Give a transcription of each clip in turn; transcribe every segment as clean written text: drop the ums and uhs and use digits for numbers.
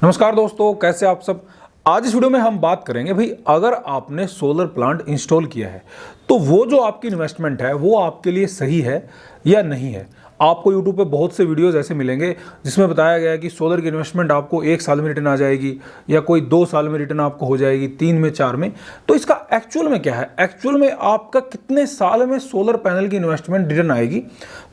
नमस्कार दोस्तों, कैसे आप सब। आज इस वीडियो में हम बात करेंगे भाई, अगर आपने सोलर प्लांट इंस्टॉल किया है तो वो जो आपकी इन्वेस्टमेंट है वो आपके लिए सही है या नहीं है। आपको YouTube पे बहुत से वीडियोस ऐसे मिलेंगे जिसमें बताया गया है कि सोलर की इन्वेस्टमेंट आपको 1 साल में रिटर्न आ जाएगी या कोई 2 साल में रिटर्न आपको हो जाएगी, 3 में, 4 में। तो इसका एक्चुअल में क्या है, एक्चुअल में आपका कितने साल में सोलर पैनल की इन्वेस्टमेंट रिटर्न आएगी,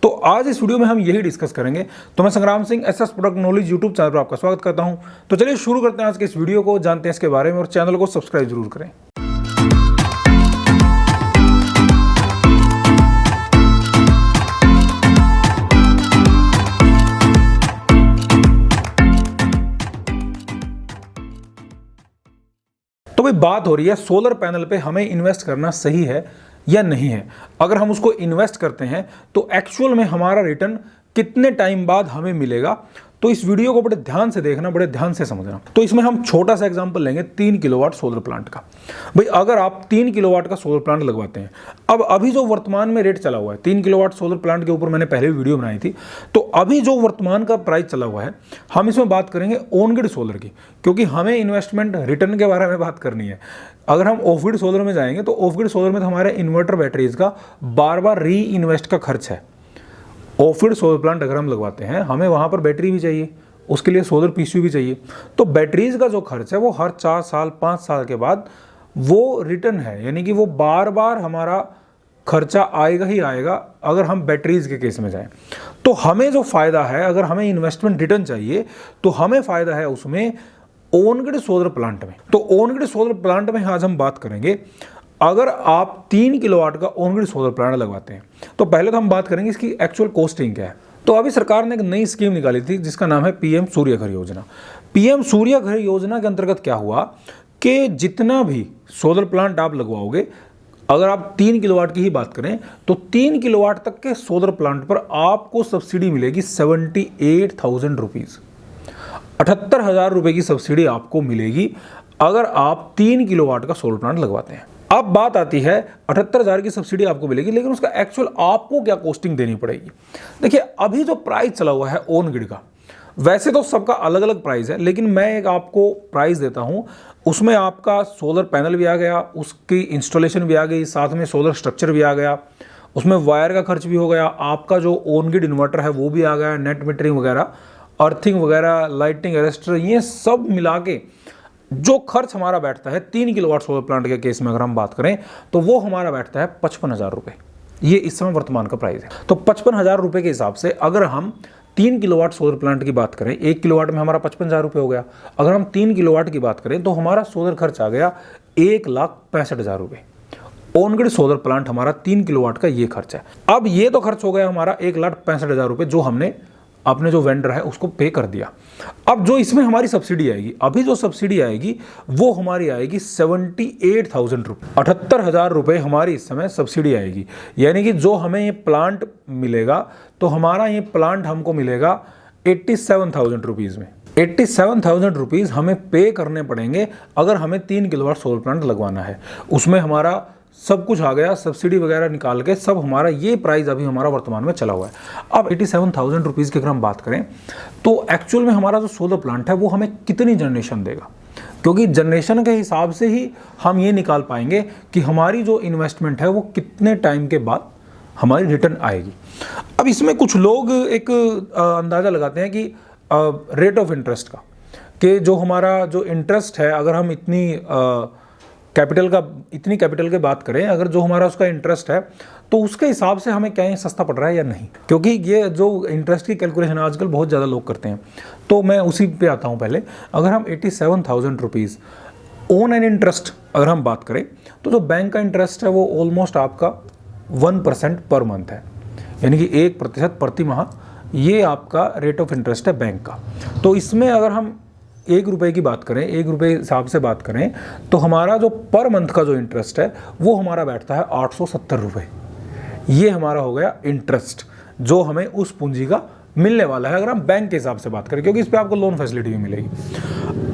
तो आज इस वीडियो में हम यही डिस्कस करेंगे। तो मैं संग्राम Singh SS product knowledge YouTube channel पर आपका स्वागत करता हूं। तो चलिए शुरू करते हैं आज के इस वीडियो को, जानते हैं इसके बारे में और चैनल को सब्सक्राइब जरूर करें। तो भाई बात हो रही है सोलर पैनल पे हमें इन्वेस्ट करना सही है या नहीं है। अगर हम उसको इन्वेस्ट करते हैं तो एक्चुअल में हमारा रिटर्न कितने टाइम बाद हमें मिलेगा। तो इस वीडियो को बड़े ध्यान से देखना, बड़े ध्यान से समझना। तो इसमें हम छोटा सा एग्जांपल लेंगे 3 किलोवाट सोलर प्लांट का। भाई अगर आप 3 किलोवाट का सोलर प्लांट लगवाते हैं, अब अभी जो वर्तमान में रेट चला हुआ है 3 किलोवाट सोलर प्लांट के ऊपर मैंने पहले भी वीडियो बनाई थी, तो अभी जो वर्तमान का प्राइस चला हुआ है, हम इसमें बात करेंगे ऑन ग्रिड सोलर की, क्योंकि हमें इन्वेस्टमेंट रिटर्न के बारे में बात करनी है। अगर हम ऑफ ग्रिड सोलर में जाएंगे तो ऑफ ग्रिड सोलर में तो हमारे इन्वर्टर बैटरीज का बार बार री इन्वेस्ट का खर्च है। ऑफ ग्रिड सोलर प्लांट अगर हम लगवाते हैं, हमें वहाँ पर बैटरी भी चाहिए, उसके लिए सोलर पीसीयू भी चाहिए। तो बैटरीज का जो खर्च है वो हर 4 साल 5 साल के बाद वो रिटर्न है, यानी कि वो बार बार हमारा खर्चा आएगा ही आएगा। अगर हम बैटरीज के केस में जाएं तो हमें जो फ़ायदा है, अगर हमें इन्वेस्टमेंट रिटर्न चाहिए तो हमें फ़ायदा है उसमें ऑन ग्रिड सोलर प्लांट में। तो ऑन ग्रिड सोलर प्लांट में आज हम बात करेंगे, अगर आप 3 किलोवाट का ऑन ग्रिड सोलर प्लांट लगवाते हैं तो पहले तो हम बात करेंगे इसकी एक्चुअल कॉस्टिंग क्या है। तो अभी सरकार ने एक नई स्कीम निकाली थी जिसका नाम है पीएम सूर्य घर योजना। पीएम सूर्य घर योजना के अंतर्गत क्या हुआ कि जितना भी सोलर प्लांट आप लगवाओगे, अगर आप 3 किलोवाट की ही बात करें तो 3 किलोवाट तक के सोलर प्लांट पर आपको सब्सिडी मिलेगी 78,000 रुपीज़। 78,000 रुपये की सब्सिडी आपको मिलेगी अगर आप 3 किलोवाट का सोलर प्लांट लगवाते हैं। अब बात आती है 78,000 की सब्सिडी आपको मिलेगी, लेकिन उसका एक्चुअल आपको क्या कॉस्टिंग देनी पड़ेगी। देखिए अभी जो प्राइस चला हुआ है ऑन ग्रिड का, वैसे तो सबका अलग अलग प्राइस है, लेकिन मैं एक आपको प्राइस देता हूं, उसमें आपका सोलर पैनल भी आ गया, उसकी इंस्टॉलेशन भी आ गई, साथ में सोलर स्ट्रक्चर भी आ गया, उसमें वायर का खर्च भी हो गया, आपका जो ऑन ग्रिड इन्वर्टर है वो भी आ गया, नेट मीटरिंग वगैरह, अर्थिंग वगैरह, लाइटिंग अरेस्टर, ये सब मिला के जो खर्च हमारा बैठता है 3 किलोवाट सोलर प्लांट के केस में अगर हम बात करें तो वो हमारा बैठता है 55,000 रुपये। ये इस समय वर्तमान का प्राइस है। तो 55,000 रुपये के हिसाब से अगर हम 3 किलोवाट सोलर प्लांट की बात करें, 1 किलोवाट में हमारा 55,000 रुपये हो गया। अगर हम 3 किलोवाट की बात करें तो हमारा सोलर खर्च आ गया 1,65,000 रुपये। ऑन ग्रिड सोलर प्लांट हमारा 3 किलोवाट का ये खर्च है। अब ये तो खर्च हो गया हमारा 1,65,000 रुपये, जो हमने अपने जो वेंडर है उसको पे कर दिया। अब जो इसमें हमारी सब्सिडी आएगी, अभी जो सब्सिडी आएगी वो हमारी आएगी 78,000 रुपये। 78,000 रुपये हमारी इस समय सब्सिडी आएगी, यानी कि जो हमें ये प्लांट मिलेगा तो हमारा ये प्लांट हमको मिलेगा 87,000 रुपीज़ में। 87,000 रुपीज़ हमें पे करने पड़ेंगे अगर हमें 3 किलोवाट सोलर प्लांट लगवाना है। उसमें हमारा सब कुछ आ गया, सब्सिडी वगैरह निकाल के सब हमारा ये प्राइस अभी हमारा वर्तमान में चला हुआ है। अब 87,000 रुपीज़ की अगर हम बात करें तो एक्चुअल में हमारा जो सोलर प्लांट है वो हमें कितनी जनरेशन देगा, क्योंकि जनरेशन के हिसाब से ही हम ये निकाल पाएंगे कि हमारी जो इन्वेस्टमेंट है वो कितने टाइम के बाद हमारी रिटर्न आएगी। अब इसमें कुछ लोग एक अंदाज़ा लगाते हैं कि रेट ऑफ इंटरेस्ट का, कि जो हमारा जो इंटरेस्ट है, अगर हम इतनी कैपिटल की बात करें, अगर जो हमारा उसका इंटरेस्ट है तो उसके हिसाब से हमें क्या ये सस्ता पड़ रहा है या नहीं, क्योंकि ये जो इंटरेस्ट की कैलकुलेशन आजकल बहुत ज़्यादा लोग करते हैं। तो मैं उसी पे आता हूँ। पहले अगर हम 87,000 रुपीज़ ऑन एन इंटरेस्ट अगर हम बात करें तो जो बैंक का इंटरेस्ट है वो ऑलमोस्ट आपका 1% पर मंथ है, यानी कि 1% प्रति माह ये आपका रेट ऑफ इंटरेस्ट है बैंक का। तो इसमें अगर हम 1 रुपये की बात करें, 1 रुपये हिसाब से बात करें तो हमारा जो पर मंथ का जो इंटरेस्ट है वो हमारा बैठता है 870 रुपये। ये हमारा हो गया इंटरेस्ट जो हमें उस पूंजी का मिलने वाला है, अगर हम बैंक के हिसाब से बात करें, क्योंकि इस पर आपको लोन फैसिलिटी भी मिलेगी।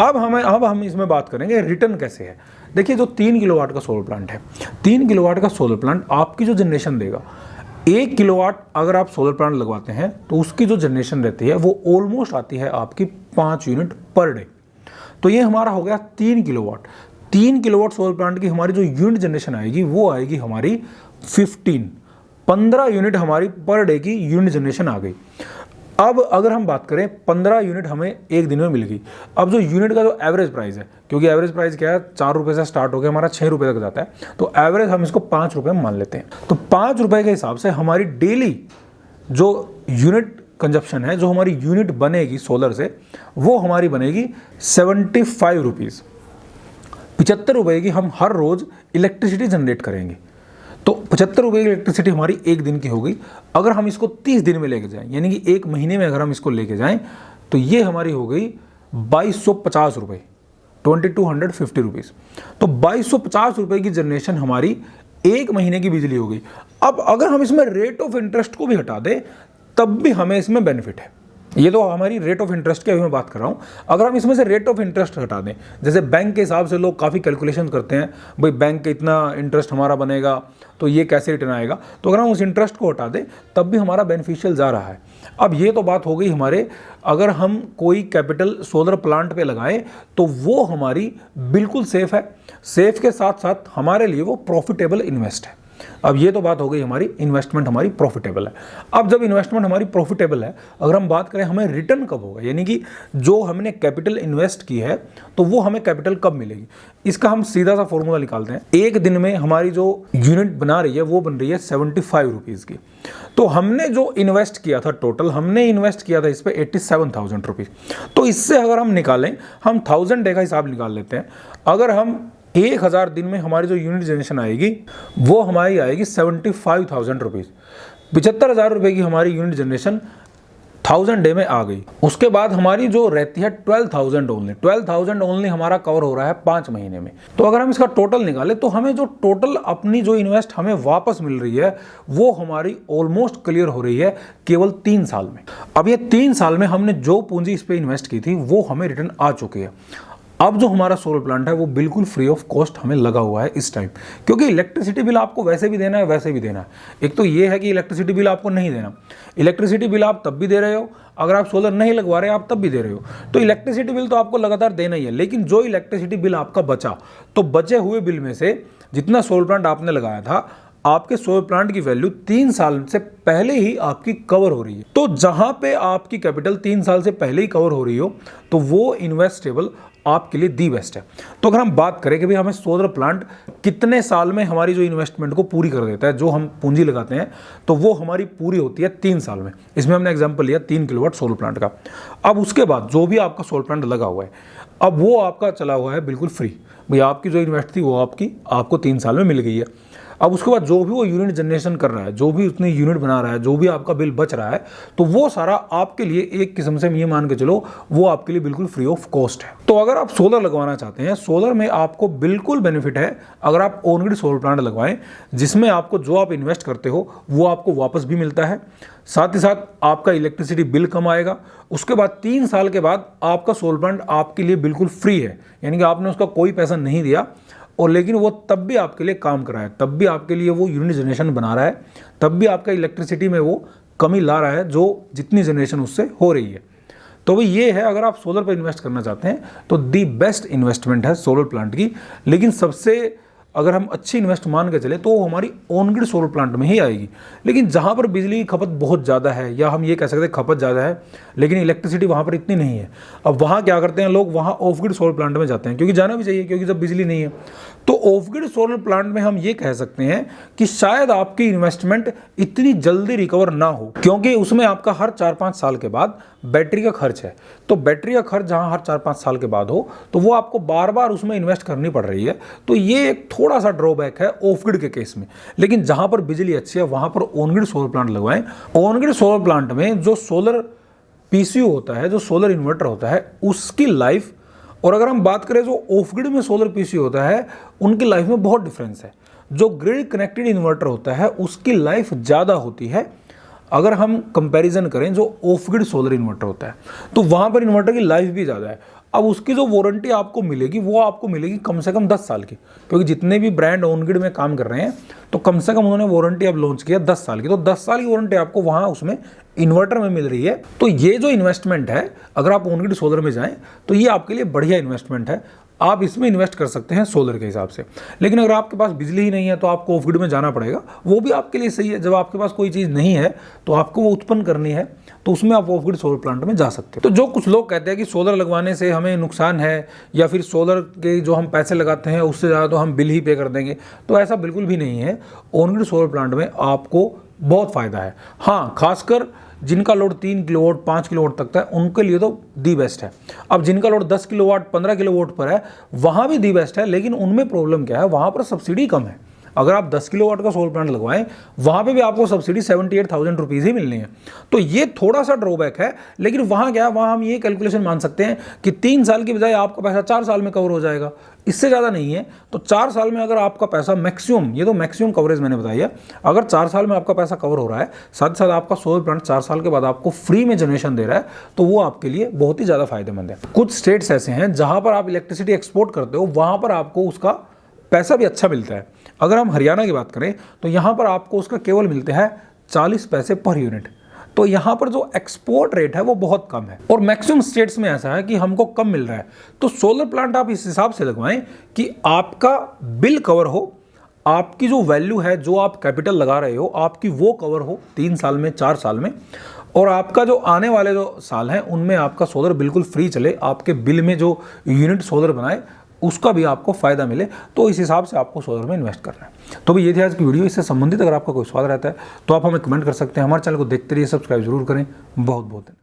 अब हम इसमें बात करेंगे रिटर्न कैसे है। देखिए जो 3 किलोवाट का सोलर प्लांट है, 3 किलोवाट का सोलर प्लांट आपकी जो जनरेशन देगा, 1 किलोवाट अगर आप सोलर प्लांट लगवाते हैं तो उसकी जो जनरेशन रहती है वो ऑलमोस्ट आती है आपकी 5 यूनिट पर डे। तो ये हमारा हो गया 3 किलोवाट। 3 किलोवाट सोलर प्लांट की हमारी जो यूनिट जनरेशन आएगी वो आएगी हमारी 15 यूनिट हमारी पर डे की यूनिट जनरेशन आ गई। अब अगर हम बात करें 15 यूनिट हमें एक दिन में मिल गई। अब जो यूनिट का जो एवरेज प्राइस है, क्योंकि एवरेज प्राइस क्या है 4 रुपये से स्टार्ट होकर हमारा 6 रुपये तक जाता है, तो एवरेज हम इसको 5 रुपये में मान लेते हैं। तो 5 रुपये के हिसाब से हमारी डेली जो यूनिट कंजप्शन है, जो हमारी यूनिट बनेगी सोलर से, वो हमारी बनेगी 75 रुपीज़। 75 रुपये की हम हर रोज़ इलेक्ट्रिसिटी जनरेट करेंगे। तो 75 रुपये की इलेक्ट्रिसिटी हमारी एक दिन की हो गई। अगर हम इसको 30 दिन में लेके जाएं, यानी कि एक महीने में अगर हम इसको लेके जाएं, तो ये हमारी हो गई 2250 रुपये, 2250 रुपीज़। तो 2250 रुपये की जनरेशन हमारी एक महीने की बिजली हो गई। अब अगर हम इसमें रेट ऑफ इंटरेस्ट को भी हटा दें, तब भी हमें इसमें बेनिफिट है। ये तो हमारी रेट ऑफ इंटरेस्ट की अभी मैं बात कर रहा हूँ। अगर हम इसमें से रेट ऑफ इंटरेस्ट हटा दें, जैसे बैंक के हिसाब से लोग काफ़ी कैलकुलेशन करते हैं, भाई बैंक के इतना इंटरेस्ट हमारा बनेगा तो ये कैसे रिटर्न आएगा, तो अगर हम उस इंटरेस्ट को हटा दें तब भी हमारा बेनिफिशियल जा रहा है। अब ये तो बात हो गई हमारे, अगर हम कोई कैपिटल सोलर प्लांट पे लगाएं तो वो हमारी बिल्कुल सेफ़ है। सेफ़ के साथ साथ हमारे लिए वो प्रॉफिटेबल इन्वेस्ट है। अब ये तो बात हो गई हमारी इन्वेस्टमेंट हमारी प्रॉफिटेबल है। अब जब इन्वेस्टमेंट हमारी प्रॉफिटेबल है, अगर हम बात करें हमें रिटर्न कब होगा, यानी कि जो हमने कैपिटल इन्वेस्ट की है तो वो हमें कैपिटल कब मिलेगी, इसका हम सीधा सा फॉर्मूला निकालते हैं। एक दिन में हमारी जो यूनिट बना रही है वो बन रही है 75 रुपीज़ की। तो हमने जो इन्वेस्ट किया था, टोटल हमने इन्वेस्ट किया था इस पर 87,000 रुपीज़। तो इससे अगर हम निकालें, हम 1000 डे का हिसाब निकाल लेते हैं। अगर हम 1000 दिन में हमारी जो यूनिट जनरेशन आएगी वो हमारी आएगी 75,000 रुपीज़। 75,000 रुपये की हमारी यूनिट जनरेशन 1000 डे में आ गई। उसके बाद हमारी जो रहती है 12,000 ओनली हमारा कवर हो रहा है 5 महीने में। तो अगर हम इसका टोटल निकालें तो हमें जो टोटल अपनी जो इन्वेस्ट हमें वापस मिल रही है वो हमारी ऑलमोस्ट क्लियर हो रही है केवल 3 साल में। अब ये 3 साल में हमने जो पूंजी इस पर इन्वेस्ट की थी वो हमें रिटर्न आ चुकी है। अब जो हमारा सोलर प्लांट है वो बिल्कुल फ्री ऑफ कॉस्ट हमें लगा हुआ है इस टाइम, क्योंकि इलेक्ट्रिसिटी बिल आपको वैसे भी देना है वैसे भी देना है। एक तो ये है कि इलेक्ट्रिसिटी बिल आपको नहीं देना, इलेक्ट्रिसिटी बिल आप तब भी दे रहे हो अगर आप सोलर नहीं लगवा रहे आप तब भी दे रहे हो, तो इलेक्ट्रिसिटी बिल तो आपको लगातार देना ही है। लेकिन जो इलेक्ट्रिसिटी बिल आपका बचा, तो बचे हुए बिल में से जितना सोलर प्लांट आपने लगाया था, आपके सोलर प्लांट की वैल्यू 3 साल से पहले ही आपकी कवर हो रही है। तो जहां पे आपकी कैपिटल 3 साल से पहले ही कवर हो रही हो तो वो इन्वेस्टेबल आपके लिए दी बेस्ट है। तो अगर हम बात करें कि भाई हमें सोलर प्लांट कितने साल में हमारी जो इन्वेस्टमेंट को पूरी कर देता है, जो हम पूंजी लगाते हैं, तो वो हमारी पूरी होती है 3 साल में। इसमें हमने एग्जांपल लिया 3 किलोवाट सोलर प्लांट का। अब उसके बाद जो भी आपका सोलर प्लांट लगा हुआ है, अब वो आपका चला हुआ है बिल्कुल फ्री। भाई आपकी जो इन्वेस्ट थी वो आपको 3 साल में मिल गई है। अब उसके बाद जो भी वो यूनिट जनरेशन कर रहा है, जो भी उतनी यूनिट बना रहा है, जो भी आपका बिल बच रहा है, तो वो सारा आपके लिए एक किस्म से ये मान के चलो वो आपके लिए बिल्कुल फ्री ऑफ कॉस्ट है। तो अगर आप सोलर लगवाना चाहते हैं, सोलर में आपको बिल्कुल बेनिफिट है अगर आप ऑन ग्रिड सोलर प्लांट लगवाएं, जिसमें आपको जो आप इन्वेस्ट करते हो वो आपको वापस भी मिलता है, साथ ही साथ आपका इलेक्ट्रिसिटी बिल कम आएगा। उसके बाद 3 साल के बाद आपका सोलर प्लांट आपके लिए बिल्कुल फ्री है, यानी कि आपने उसका कोई पैसा नहीं दिया, और लेकिन वो तब भी आपके लिए काम कर रहा है, तब भी आपके लिए वो यूनिट जनरेशन बना रहा है, तब भी आपका इलेक्ट्रिसिटी में वो कमी ला रहा है जो जितनी जनरेशन उससे हो रही है। तो भाई ये है, अगर आप सोलर पर इन्वेस्ट करना चाहते हैं तो दी बेस्ट इन्वेस्टमेंट है सोलर प्लांट की। लेकिन सबसे अगर हम अच्छी इन्वेस्ट मान के चले तो वो हमारी ऑन ग्रिड सोलर प्लांट में ही आएगी। लेकिन जहाँ पर बिजली की खपत बहुत ज़्यादा है, या हम ये कह सकते हैं खपत ज़्यादा है लेकिन इलेक्ट्रिसिटी वहाँ पर इतनी नहीं है, अब वहाँ क्या करते हैं लोग, वहाँ ऑफ ग्रिड सोलर प्लांट में जाते हैं, क्योंकि जाना भी चाहिए, क्योंकि जब बिजली नहीं है। तो ऑफ ग्रिड सोलर प्लांट में हम ये कह सकते हैं कि शायद आपकी इन्वेस्टमेंट इतनी जल्दी रिकवर ना हो, क्योंकि उसमें आपका हर 4-5 साल के बाद बैटरी का खर्च है। तो बैटरी का खर्च जहाँ हर 4-5 साल के बाद हो तो वो आपको बार बार उसमें इन्वेस्ट करनी पड़ रही है। तो ये एक थोड़ा सा ड्रॉबैक है ऑफ ग्रिड के केस में। लेकिन जहाँ पर बिजली अच्छी है वहाँ पर ऑन ग्रिड सोलर प्लांट लगवाएं। ऑन ग्रिड सोलर प्लांट में जो सोलर पीसीयू होता है, जो सोलर इन्वर्टर होता है, उसकी लाइफ, और अगर हम बात करें जो ऑफ ग्रिड में सोलर पीसीयू होता है, उनकी लाइफ में बहुत डिफरेंस है। जो ग्रिड कनेक्टेड इन्वर्टर होता है उसकी लाइफ ज़्यादा होती है अगर हम कंपैरिजन करें जो ऑफ ग्रिड सोलर इन्वर्टर होता है, तो वहाँ पर इन्वर्टर की लाइफ भी ज़्यादा है। अब उसकी जो वारंटी आपको मिलेगी वो आपको मिलेगी कम से कम 10 साल की, क्योंकि जितने भी ब्रांड ऑनग्रिड में काम कर रहे हैं तो कम से कम उन्होंने वारंटी अब लॉन्च किया 10 साल की, तो 10 साल की वारंटी आपको वहाँ उसमें इन्वर्टर में मिल रही है। तो ये जो इन्वेस्टमेंट है, अगर आप ऑनग्रिड सोलर में जाएं तो ये आपके लिए बढ़िया इन्वेस्टमेंट है, आप इसमें इन्वेस्ट कर सकते हैं सोलर के हिसाब से। लेकिन अगर आपके पास बिजली ही नहीं है तो आपको ऑफ ग्रिड में जाना पड़ेगा, वो भी आपके लिए सही है। जब आपके पास कोई चीज़ नहीं है तो आपको वो उत्पन्न करनी है, तो उसमें आप ऑफ ग्रिड सोलर प्लांट में जा सकते हो। तो जो कुछ लोग कहते हैं कि सोलर लगवाने से हमें नुकसान है, या फिर सोलर के जो हम पैसे लगाते हैं उससे ज़्यादा तो हम बिल ही पे कर देंगे, तो ऐसा बिल्कुल भी नहीं है। ऑन ग्रिड सोलर प्लांट में आपको बहुत फ़ायदा है। हाँ, खासकर जिनका लोड 3 किलोवाट 5 किलोवाट तक है उनके लिए तो दी बेस्ट है। अब जिनका लोड 10 किलोवाट 15 किलोवाट पर है वहाँ भी दी बेस्ट है, लेकिन उनमें प्रॉब्लम क्या है, वहाँ पर सब्सिडी कम है। अगर आप 10 किलोवाट का सोलर प्लांट लगवाएं वहाँ पे भी आपको सब्सिडी 78,000 रुपीज़ ही मिलनी है। तो ये थोड़ा सा ड्रॉबैक है, लेकिन वहाँ क्या है, वहाँ हम ये कैलकुलेशन मान सकते हैं कि 3 साल की बजाय आपका पैसा 4 साल में कवर हो जाएगा, इससे ज़्यादा नहीं है। तो 4 साल में अगर आपका पैसा मैक्सिमम, ये तो मैक्सिमम कवरेज मैंने बताई है, अगर 4 साल में आपका पैसा कवर हो रहा है, साथ ही साथ आपका सोलर प्लांट 4 साल के बाद आपको फ्री में जनरेशन दे रहा है, तो वो आपके लिए बहुत ही ज़्यादा फायदेमंद है। कुछ स्टेट्स ऐसे हैं जहाँ पर आप इलेक्ट्रिसिटी एक्सपोर्ट करते हो, वहाँ पर आपको उसका पैसा भी अच्छा मिलता है। अगर हम हरियाणा की बात करें तो यहाँ पर आपको उसका केवल मिलते हैं 40 पैसे पर यूनिट। तो यहाँ पर जो एक्सपोर्ट रेट है वो बहुत कम है, और मैक्सिमम स्टेट्स में ऐसा है कि हमको कम मिल रहा है। तो सोलर प्लांट आप इस हिसाब से लगवाएं कि आपका बिल कवर हो, आपकी जो वैल्यू है, जो आप कैपिटल लगा रहे हो, आपकी वो कवर हो 3 साल में 4 साल में, और आपका जो आने वाले जो साल हैं उनमें आपका सोलर बिल्कुल फ्री चले, आपके बिल में जो यूनिट सोलर बनाए उसका भी आपको फायदा मिले। तो इस हिसाब से आपको सोलर में इन्वेस्ट करना है। तो भी ये थी आज की वीडियो। इससे संबंधित अगर आपका कोई सवाल रहता है तो आप हमें कमेंट कर सकते हैं। हमारे चैनल को देखते रहिए, सब्सक्राइब जरूर करें। बहुत बहुत धन्यवाद।